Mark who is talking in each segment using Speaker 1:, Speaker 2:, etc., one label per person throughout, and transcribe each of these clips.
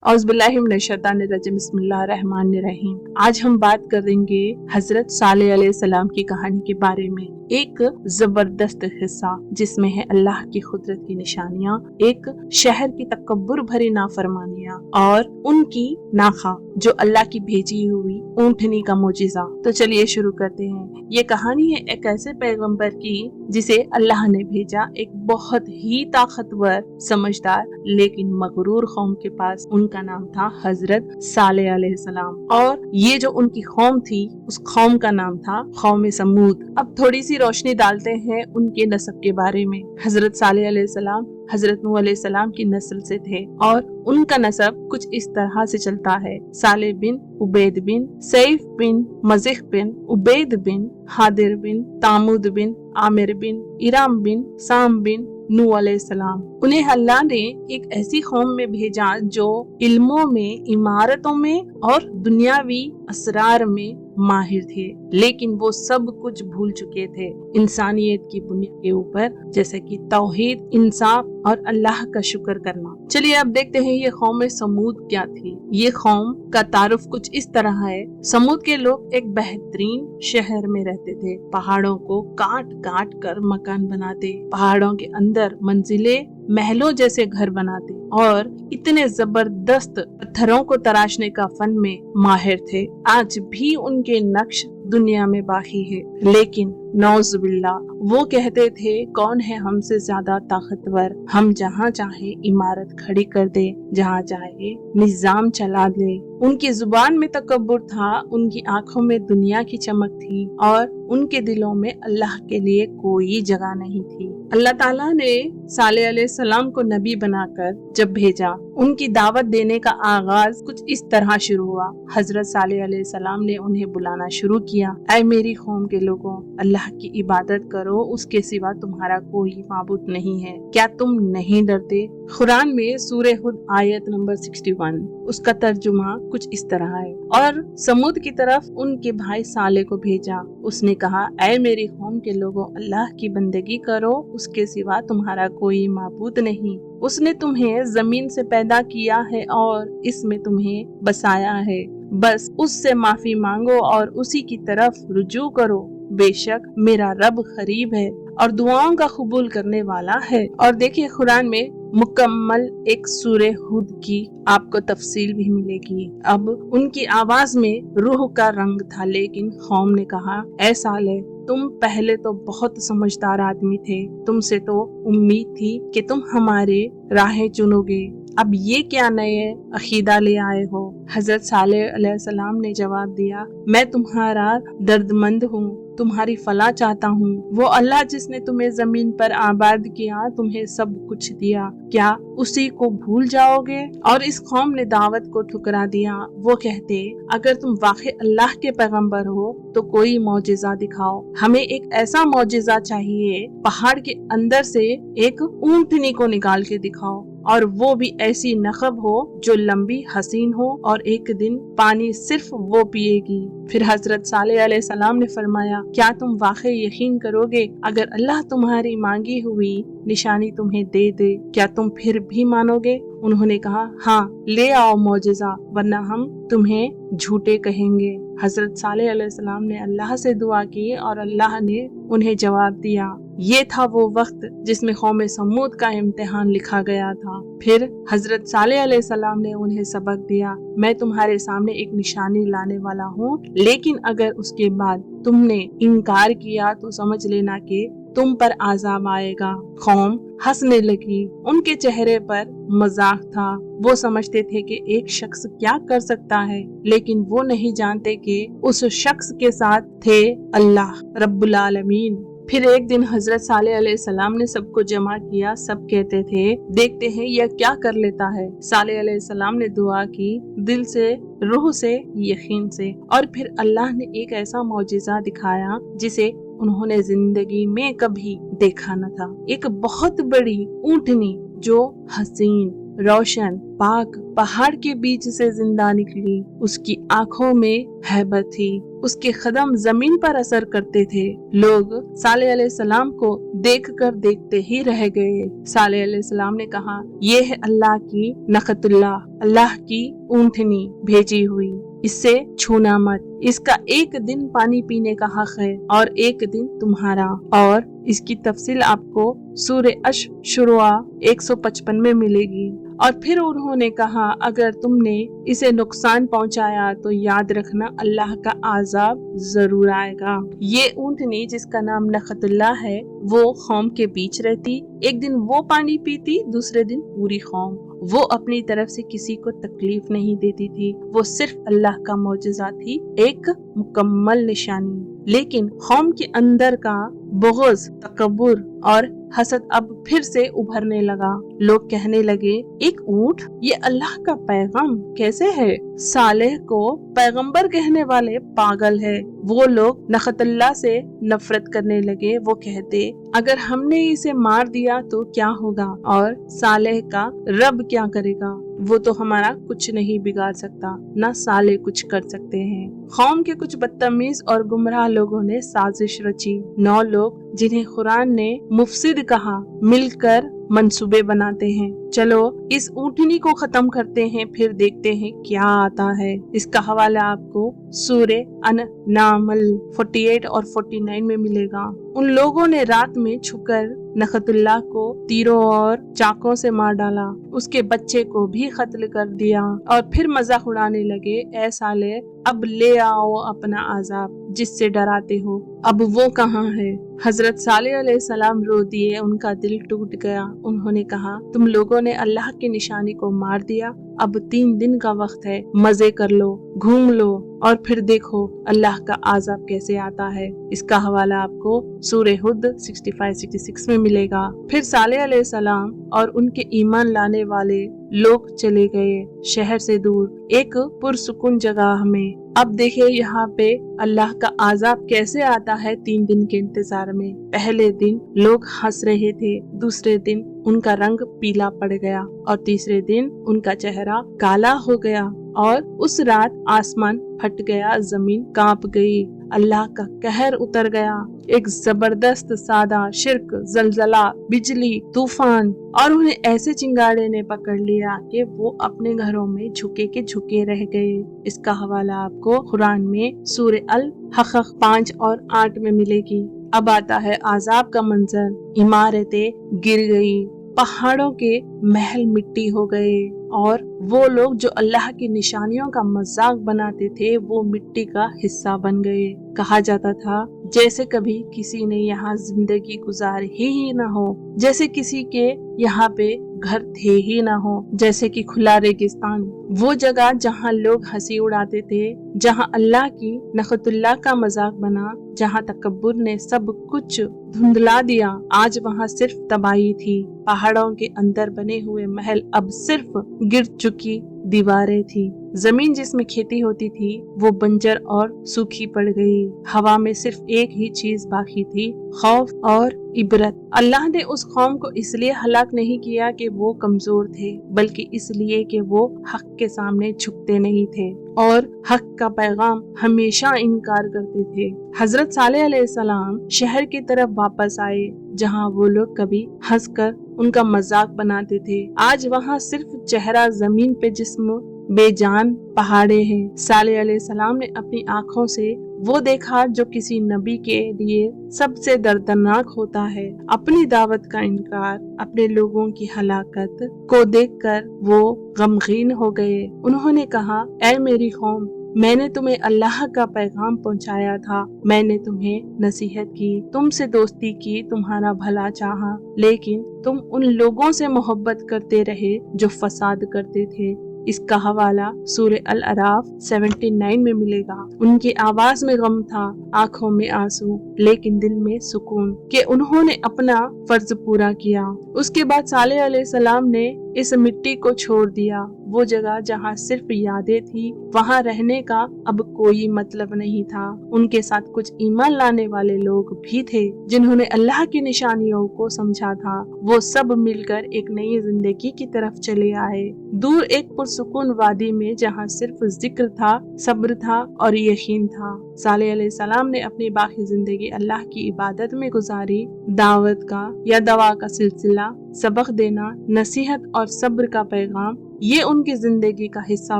Speaker 1: औज़ुबिल्लाहिमिनश्शैतानिर्रजीम बिस्मिल्लाहिर्रहमानिर्रहीम। आज हम बात करेंगे हजरत सालेह अलैहिस्सलाम की कहानी के बारे में। एक जबरदस्त हिस्सा जिसमें है अल्लाह की कुदरत की निशानियां, एक शहर की तकब्बुर भरी नाफरमानियां और उनकी नाखा जो अल्लाह की भेजी हुई ऊंटनी का मोजिजा। तो चलिए शुरू करते हैं। ये कहानी है एक ऐसे पैगंबर की जिसे अल्लाह ने भेजा, एक बहुत ही ताकतवर, समझदार लेकिन मगरूर कौम के पास। उनका नाम था हजरत सालेह अलैहिस्सलाम और ये जो उनकी कौम थी उस कौम का नाम था कौम समूद। अब थोड़ी सी रोशनी डालते हैं उनके नस्ब के बारे में। हजरत सालेह अलैहिस्सलाम हजरत नूह अलैहिस्सलाम की नस्ल से थे और उनका नसब कुछ इस तरह से चलता है: सालेह बिन उबैद बिन सैफ बिन मजिह बिन उबैद बिन हादिर बिन तामुद बिन आमिर बिन इराम बिन साम बिन नूह अलैहिस्सलाम। उन्हें अल्लाह ने एक ऐसी कौम में भेजा जो इल्मों में, इमारतों में और दुनियावी असरार में माहिर थे, लेकिन वो सब कुछ भूल चुके थे इंसानियत की बुनियाद के ऊपर, जैसे कि तौहीद, इंसाफ और अल्लाह का शुक्र करना। चलिए अब देखते हैं ये कौम समूद क्या थी। ये कौम का तारुफ कुछ इस तरह है। समूद के लोग एक बेहतरीन शहर में रहते थे। पहाड़ों को काट काट कर मकान बनाते, पहाड़ों के अंदर मंजिले महलों जैसे घर बनाते और इतने जबरदस्त पत्थरों को तराशने का फन में माहिर थे। आज भी उनके नक्श दुनिया में बाकी है, लेकिन नौजुबिल्ला वो कहते थे, कौन है हमसे ज्यादा ताकतवर, हम जहाँ चाहे इमारत खड़ी कर दे, जहाँ चाहे निजाम चला दे। उनकी जुबान में तकब्बुर था, उनकी आंखों में दुनिया की चमक थी और उनके दिलों में अल्लाह के लिए कोई जगह नहीं थी। अल्लाह ताला ने सालेह अलैहिस्सलाम को नबी बनाकर जब भेजा, उनकी दावत देने का आगाज कुछ इस तरह शुरू हुआ। हजरत सालेह अलैहिस्सलाम ने उन्हें बुलाना शुरू किया, ऐ मेरी कौम के लोगों, अल्लाह की इबादत करो, उसके सिवा तुम्हारा कोई माबूद नहीं है। क्या तुम नहीं डरते? कुरान में सूरह हुद आयत नंबर 61, उसका तर्जुमा कुछ इस तरह है। और समूद की तरफ उनके भाई सालेह को भेजा। उसने कहा, ऐ मेरी कौम के लोगों, अल्लाह की बंदगी करो, उसके सिवा तुम्हारा कोई माबूद नहीं। उसने तुम्हें जमीन से पैदा किया है और इसमें तुम्हें बसाया है। बस उससे माफी मांगो और उसी की तरफ रुजू करो। बेशक मेरा रब करीब है और दुआओं का कबूल करने वाला है। और देखिए कुरान में मुकम्मल एक सूरह हुद की आपको तफसील भी मिलेगी। अब उनकी आवाज में रूह का रंग था, लेकिन कौम ने कहा, ऐ सालेह, तुम पहले तो बहुत समझदार आदमी थे, तुमसे तो उम्मीद थी कि तुम हमारे राहें चुनोगे, अब ये क्या नए अकीदा ले आए हो? हजरत सालेह अलैहिस्सलाम ने जवाब दिया, मैं तुम्हारा दर्दमंद हूँ, तुम्हारी फलाह चाहता हूँ। वो अल्लाह जिसने तुम्हें जमीन पर आबाद किया, तुम्हें सब कुछ दिया, क्या उसी को भूल जाओगे? और इस कौम ने दावत को ठुकरा दिया। वो कहते, अगर तुम वाकई अल्लाह के पैगंबर हो तो कोई मौजिजा दिखाओ, हमें एक ऐसा मौजिजा चाहिए, पहाड़ के अंदर से एक ऊंटनी को निकाल के दिखाओ और वो भी ऐसी नखब हो जो लंबी, हसीन हो और एक दिन पानी सिर्फ वो पिएगी। फिर हजरत सालेह अलैहिस्सलाम ने फरमाया, क्या तुम वाकई यकीन करोगे अगर अल्लाह तुम्हारी मांगी हुई निशानी तुम्हें दे दे, क्या तुम फिर भी मानोगे? उन्होंने कहा, हाँ, ले आओ मौजिजा, वरना हम तुम्हें झूठे कहेंगे। हजरत सालेह अलैहिस्सलाम ने अल्लाह से दुआ की और अल्लाह ने उन्हें जवाब दिया। ये था वो वक्त जिसमें कौम समूद का इम्तिहान लिखा गया था। फिर हजरत सालेह अलैहिस्सलाम ने उन्हें सबक दिया, मैं तुम्हारे सामने एक निशानी लाने वाला हूँ, लेकिन अगर उसके बाद तुमने इनकार किया तो समझ लेना कि तुम पर आज़ाब आएगा। कौम हंसने लगी, उनके चेहरे पर मजाक था। वो समझते थे कि एक शख्स क्या कर सकता है, लेकिन वो नहीं जानते कि उस शख्स के साथ थे अल्लाह रब्बुल आलमीन। फिर एक दिन हजरत सालेह अलैहिस्सलाम ने सबको जमा किया। सब कहते थे, देखते हैं यह क्या कर लेता है। सालेह अलैहिस्सलाम ने दुआ की, दिल से, रूह से, यकीन से, और फिर अल्लाह ने एक ऐसा मौजिजा दिखाया जिसे उन्होंने जिंदगी में कभी देखा न था। एक बहुत बड़ी ऊंटनी जो हसीन, रोशन पाक पहाड़ के बीच से जिंदा निकली। उसकी आंखों में हैबत थी, उसके कदम जमीन पर असर करते थे। लोग सालेह अलैहिस्सलाम को देखकर देखते ही रह गए। सालेह अलैहिस्सलाम ने कहा, ये है अल्लाह की नखतुल्लाह, अल्लाह की ऊँटनी भेजी हुई, इससे छूना मत। इसका एक दिन पानी पीने का हक है और एक दिन तुम्हारा। और इसकी तफसील आपको सूरे अश-शुरा 155 में मिलेगी। और फिर उन्होंने कहा, अगर तुमने इसे नुकसान पहुंचाया तो याद रखना अल्लाह का आजाब जरूर आएगा। ये ऊँटनी जिसका नाम नखतुल्लाह है वो कौम के बीच रहती, एक दिन वो पानी पीती, दूसरे दिन पूरी कौम। वो अपनी तरफ से किसी को तकलीफ नहीं देती थी, वो सिर्फ अल्लाह का मौजज़ा थी, एक मुकम्मल निशानी। लेकिन कौम के अंदर का बुग़्ज़, तकब्बुर और हसद अब फिर से उभरने लगा। लोग कहने लगे, एक ऊँट, ये अल्लाह का पैगाम कैसे है? सालेह को पैगंबर कहने वाले पागल है। वो लोग नखतुल्लाह से नफरत करने लगे। वो कहते, अगर हमने इसे मार दिया तो क्या होगा और सालेह का रब क्या करेगा? वो तो हमारा कुछ नहीं बिगाड़ सकता, ना सालेह कुछ कर सकते हैं। कौम के कुछ बदतमीज और गुमराह लोगों ने साजिश रची। 9 लोग जिन्हें कुरान ने मुफसिद कहा, मिलकर मंसूबे बनाते हैं। चलो इस ऊँटनी को खत्म करते हैं, फिर देखते हैं क्या आता है। इसका हवाला आपको सूरे अन-नामल 48 और 49 में मिलेगा। उन लोगों ने रात में छुपकर नखतुल्लाह को तीरों और चाकों से मार डाला, उसके बच्चे को भी कत्ल कर दिया और फिर मजाक उड़ाने लगे, ऐ साले, अब ले आओ अपना आजाब जिससे डराते हो। अब वो कहाँ है? हजरत सालेह अलैहिस्सलाम रो दिए, उनका दिल टूट गया। उन्होंने कहा, तुम लोगों ने अल्लाह की निशानी को मार दिया, अब 3 दिन का वक्त है, मजे कर लो, घूम लो और फिर देखो अल्लाह का आजाब कैसे आता है। इसका हवाला आपको सूरे हुद 65-66 में मिलेगा। फिर सालेह अलैहिस्सलाम और उनके ईमान लाने वाले लोग चले गए शहर से दूर एक पुरसुकून जगह में। अब देखिए यहाँ पे अल्लाह का आजाब कैसे आता है 3 दिन के इंतजार में। पहले दिन लोग हंस रहे थे, दूसरे दिन उनका रंग पीला पड़ गया और तीसरे दिन उनका चेहरा काला हो गया। और उस रात आसमान फट गया, जमीन कांप गई, अल्लाह का कहर उतर गया। एक जबरदस्त सादा शिर्क, जलजला, बिजली, तूफान और उन्हें ऐसे चिंगारे ने पकड़ लिया कि वो अपने घरों में झुके के झुके रह गए। इसका हवाला आपको कुरान में सूरे अल-हक़्क़ 5 और 8 में मिलेगी। अब आता है आजाब का मंजर। इमारतें गिर गई, पहाड़ों के महल मिट्टी हो गए और वो लोग जो अल्लाह की निशानियों का मजाक बनाते थे वो मिट्टी का हिस्सा बन गए। कहा जाता था जैसे कभी किसी ने यहाँ जिंदगी गुजारी ही ना हो, जैसे किसी के यहाँ पे घर थे ही ना हो, जैसे कि खुला रेगिस्तान। वो जगह जहाँ लोग हंसी उड़ाते थे, जहाँ अल्लाह की नखतुल्लाह का मजाक बना, जहाँ तकब्बुर ने सब कुछ धुंधला दिया, आज वहाँ सिर्फ तबाही थी। पहाड़ों के अंदर बने हुए महल अब सिर्फ गिर चुकी दीवारें थी। जमीन जिसमें खेती होती थी वो बंजर और सूखी पड़ गई। हवा में सिर्फ एक ही चीज बाकी थी, खौफ और इबरत। अल्लाह ने उस कौम को इसलिए हलाक नहीं किया कि वो कमजोर थे, बल्कि इसलिए कि वो हक के सामने झुकते नहीं थे और हक का पैगाम हमेशा इनकार करते थे। हजरत सालेह अलैहिस्सलाम शहर की तरफ वापस आए, जहाँ वो लोग कभी हंसकर उनका मजाक बनाते थे। आज वहाँ सिर्फ चेहरा जमीन पे, जिस्म बेजान पहाड़े हैं। सालेह अलैहिस्सलाम ने अपनी आँखों से वो देखा जो किसी नबी के लिए सबसे दर्दनाक होता है, अपनी दावत का इनकार, अपने लोगों की हलाकत को देखकर वो गमगीन हो गए। उन्होंने कहा, ऐ मेरी कौम, मैंने तुम्हें अल्लाह का पैगाम पहुंचाया था, मैंने तुम्हें नसीहत की, तुमसे दोस्ती की, तुम्हारा भला चाहा, लेकिन तुम उन लोगों से मोहब्बत करते रहे जो फसाद करते थे। इसका हवाला सूरे अल-अराफ 79 में मिलेगा। उनकी आवाज में गम था, आंखों में आंसू, लेकिन दिल में सुकून कि उन्होंने अपना फर्ज पूरा किया। उसके बाद सालेह अलैहिस्सलाम ने इस मिट्टी को छोड़ दिया। वो जगह जहाँ सिर्फ यादें थी, वहाँ रहने का अब कोई मतलब नहीं था। उनके साथ कुछ ईमान लाने वाले लोग भी थे जिन्होंने अल्लाह की निशानियों को समझा था। वो सब मिलकर एक नई जिंदगी की तरफ चले आए। दूर एक पुरसुकून वादी में जहाँ सिर्फ जिक्र था, सब्र था और यकीन था। सालेह अलैहिस्सलाम ने अपनी बाकी जिंदगी अल्लाह की इबादत में गुजारी। दावत का या दवा का सिलसिला, सबक देना, नसीहत और सब्र का पैगाम, ये उनकी जिंदगी का हिस्सा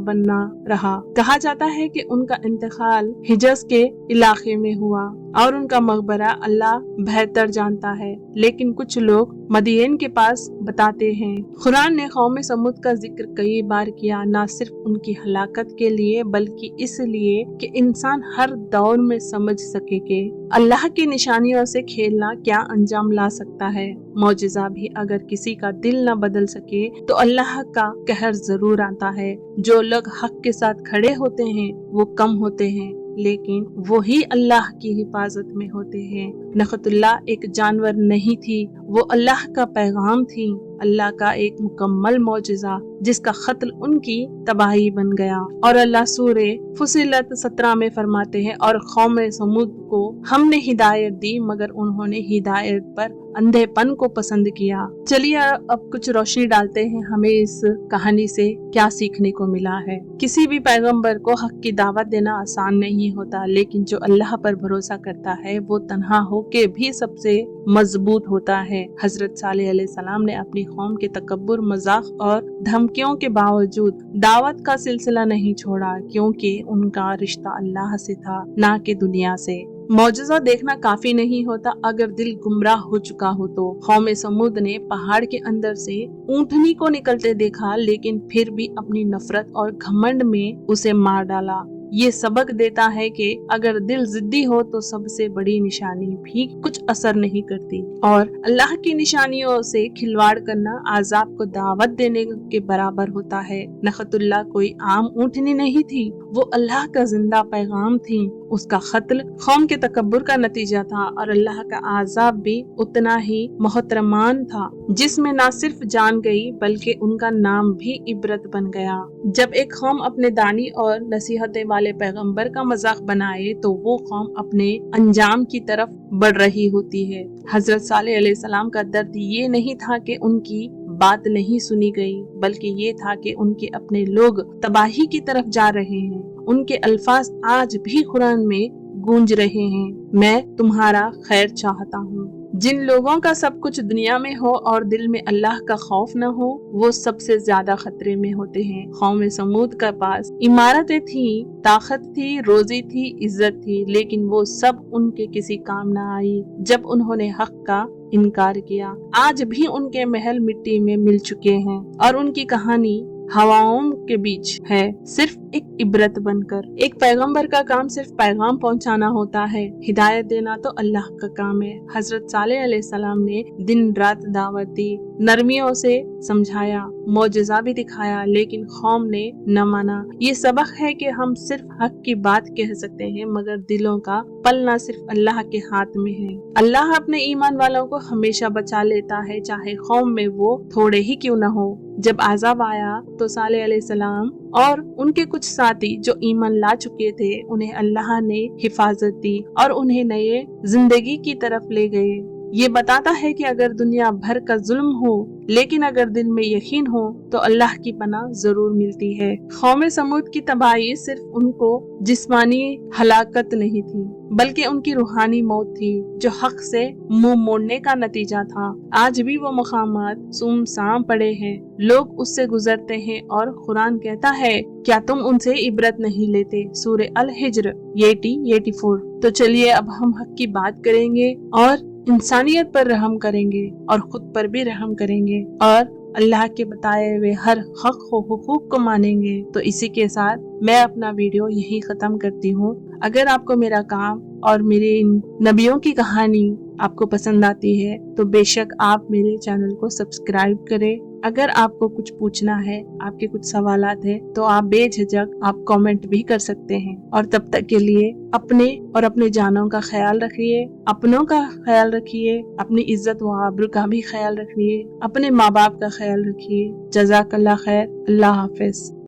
Speaker 1: बनना रहा। कहा जाता है कि उनका इंतकाल हिजज के इलाके में हुआ और उनका मकबरा अल्लाह बेहतर जानता है, लेकिन कुछ लोग मदीन के पास बताते हैं। कुरान ने कौम समूद का जिक्र कई बार किया, न सिर्फ उनकी हलाकत के लिए बल्कि इसलिए कि इंसान हर दौर में समझ सके कि अल्लाह की निशानियों से खेलना क्या अंजाम ला सकता है। मौजिजा भी अगर किसी का दिल न बदल सके तो अल्लाह का कहर जरूर आता है। जो लोग हक के साथ खड़े होते हैं वो कम होते हैं, लेकिन वही अल्लाह की हिफाजत में होते हैं। नखतुल्लाह एक जानवर नहीं थी, वो अल्लाह का पैगाम थी, अल्लाह का एक मुकम्मल मौजिजा जिसका खत्ल उनकी तबाही बन गया। और अल्लाह सूरे फुसिलत 17 में फरमाते हैं, और कौम समूद को हमने हिदायत दी मगर उन्होंने हिदायत पर अंधेपन को पसंद किया। चलिए अब कुछ रोशनी डालते हैं, हमें इस कहानी से क्या सीखने को मिला है। किसी भी पैगंबर को हक की दावत देना आसान नहीं होता, लेकिन जो अल्लाह पर भरोसा करता है वो तन्हा होके भी सबसे मजबूत होता है। हजरत सालेह अलैहिस्सलाम ने अपनी कौम के तकब्बुर, मजाक और धमकियों के बावजूद दावत का सिलसिला नहीं छोड़ा, क्योंकि उनका रिश्ता अल्लाह से था, ना कि दुनिया से। मौजज़ा देखना काफी नहीं होता, अगर दिल गुमराह हो चुका हो तो। कौम समूद ने पहाड़ के अंदर से ऊंटनी को निकलते देखा, लेकिन फिर भी अपनी नफरत और घमंड में उसे मार डाला। ये सबक देता है कि अगर दिल जिद्दी हो तो सबसे बड़ी निशानी भी कुछ असर नहीं करती, और अल्लाह की निशानियों से खिलवाड़ करना आजाब को दावत देने के बराबर होता है। नखतुल्लाह कोई आम ऊंटनी नहीं थी, वो अल्लाह का जिंदा पैगाम थी। उसका कत्ल कौम के तकब्बुर का नतीजा था, और अल्लाह का आजाब भी उतना ही मोहतरमान था, जिसमें न सिर्फ जान गई बल्कि उनका नाम भी इबरत बन गया। जब एक कौम अपने दानी और नसीहतें वाले पैगंबर का मजाक बनाए तो वो कौम अपने अंजाम की तरफ बढ़ रही होती है। हजरत सालेह अलैहिस्सलाम का दर्द ये नहीं था कि उनकी बात नहीं सुनी गई, बल्कि ये था कि उनके अपने लोग तबाही की तरफ जा रहे हैं। उनके अल्फाज आज भी कुरान में गूंज रहे हैं, मैं तुम्हारा खैर चाहता हूँ। जिन लोगों का सब कुछ दुनिया में हो और दिल में अल्लाह का खौफ न हो, वो सबसे ज्यादा खतरे में होते हैं। कौम समूद के पास इमारतें थी, ताकत थी, रोजी थी, इज्जत थी, लेकिन वो सब उनके किसी काम न आई जब उन्होंने हक का इनकार किया। आज भी उनके महल मिट्टी में मिल चुके हैं और उनकी कहानी हवाओं के बीच है, सिर्फ एक इबरत बनकर। एक पैगंबर का काम सिर्फ पैगाम पहुंचाना होता है, हिदायत देना तो अल्लाह का काम है। हजरत सालेह अलैहिस्सलाम ने दिन रात दावत दी, नरमियों से समझाया, मौजज़ा भी दिखाया, लेकिन कौम ने न माना। ये सबक है कि हम सिर्फ हक की बात कह सकते हैं, मगर दिलों का पलना सिर्फ अल्लाह के हाथ में है। अल्लाह अपने ईमान वालों को हमेशा बचा लेता है, चाहे कौम में वो थोड़े ही क्यों न हो। जब आज़ाब आया तो सालेह अलैहिस्सलाम और उनके कुछ साथी जो ईमान ला चुके थे, उन्हें अल्लाह ने हिफाजत दी और उन्हें नए जिंदगी की तरफ ले गए। ये बताता है कि अगर दुनिया भर का जुल्म हो, लेकिन अगर दिल में यकीन हो तो अल्लाह की पनाह जरूर मिलती है। कौम समूद की तबाही सिर्फ उनको जिस्मानी हलाकत नहीं थी, बल्कि उनकी रूहानी मौत थी, जो हक से मुंह मोड़ने का नतीजा था। आज भी वो मकामात सुमसाम पड़े हैं, लोग उससे गुजरते हैं और कुरान कहता है, क्या तुम उनसे इबरत नहीं लेते? सूरे अल हिज्र 84। तो चलिए अब हम हक की बात करेंगे और इंसानियत पर रहम करेंगे और खुद पर भी रहम करेंगे और अल्लाह के बताए हुए हर हक हुकूक को मानेंगे। तो इसी के साथ मैं अपना वीडियो यही खत्म करती हूँ। अगर आपको मेरा काम और मेरे इन नबियों की कहानी आपको पसंद आती है तो बेशक आप मेरे चैनल को सब्सक्राइब करें اگر آپ کو کچھ پوچھنا ہے، آپ کے کچھ سوالات ہیں تو آپ بے جھجک آپ کامنٹ بھی کر سکتے ہیں۔ اور تب تک کے لیے اپنے اور اپنے جانوں کا خیال رکھیے، اپنوں کا خیال رکھیے، اپنی عزت و آبرو کا بھی خیال رکھیے، اپنے ماں باپ کا خیال رکھیے۔ جزاک اللہ خیر۔ اللہ حافظ۔